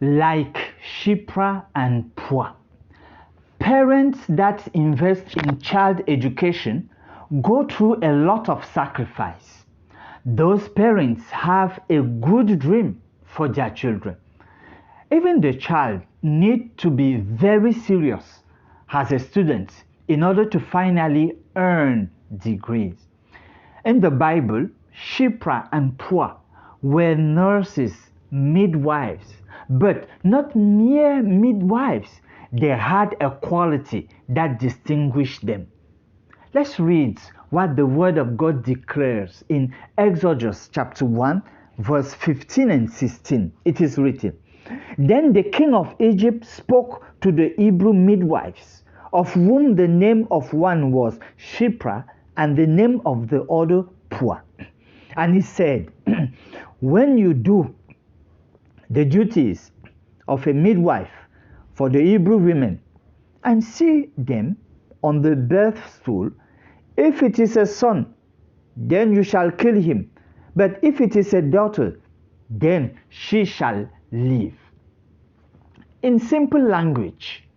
like Shiphrah and Puah. Parents that invest in child education go through a lot of sacrifice. Those parents have a good dream for their children. Even the child needs to be very serious as a student in order to finally earn degrees. In the Bible, Shiphrah and Puah were nurses, midwives, but not mere midwives. They had a quality that distinguished them. Let's read what the Word of God declares in Exodus chapter 1, verse 15 and 16. It is written, "Then the king of Egypt spoke to the Hebrew midwives, of whom the name of one was Shiphrah and the name of the other Puah. And he said, when you do the duties of a midwife for the Hebrew women and see them on the birth stool, if it is a son, then you shall kill him. But if it is a daughter, then she shall live." In simple language,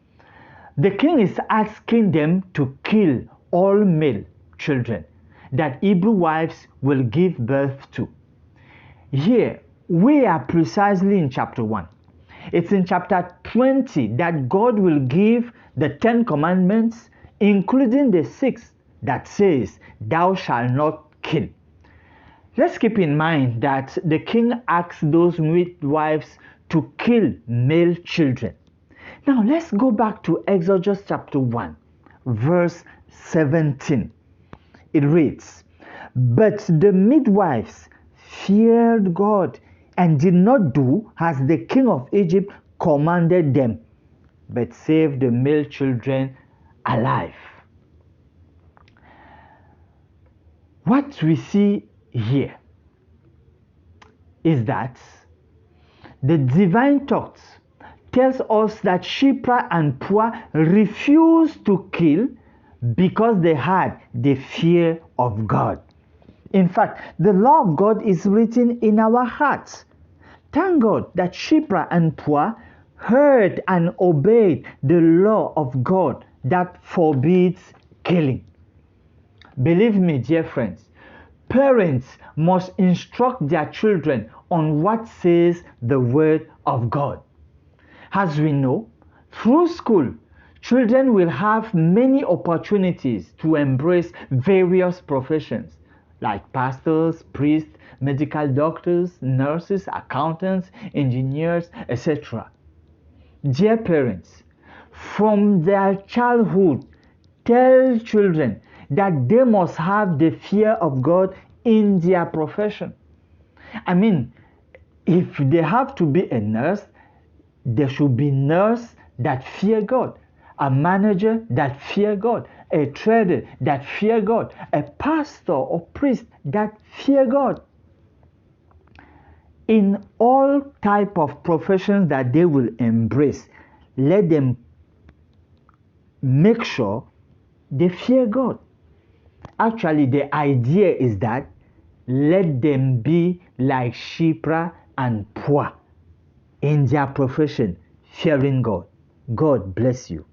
the king is asking them to kill all male children that Hebrew wives will give birth to. Here, we are precisely in chapter 1. It's in chapter 20 that God will give the 10 commandments, including the 6th that says, "Thou shalt not kill." Let's keep in mind that the king asked those midwives to kill male children. Now let's go back to Exodus chapter 1, verse 17. It reads, "But the midwives feared God and did not do as the king of Egypt commanded them, but saved the male children alive." What we see here is that the divine thought tells us that Shiphrah and Puah refused to kill because they had the fear of God. In fact, the law of God is written in our hearts. Thank God that Shiphrah and Puah heard and obeyed the law of God that forbids killing. Believe me, dear friends, parents must instruct their children on what says the Word of God. As we know, through school, children will have many opportunities to embrace various professions like pastors, priests, medical doctors, nurses, accountants, engineers, etc. Dear parents, from their childhood, tell children that they must have the fear of God in their profession. I mean, if they have to be a nurse, there should be nurse that fear God, a manager that fear God, a trader that fear God, a pastor or priest that fear God. In all type of professions that they will embrace, let them make sure they fear God. Actually, the idea is that let them be like Shiphrah and Puah in their profession, fearing God. God bless you.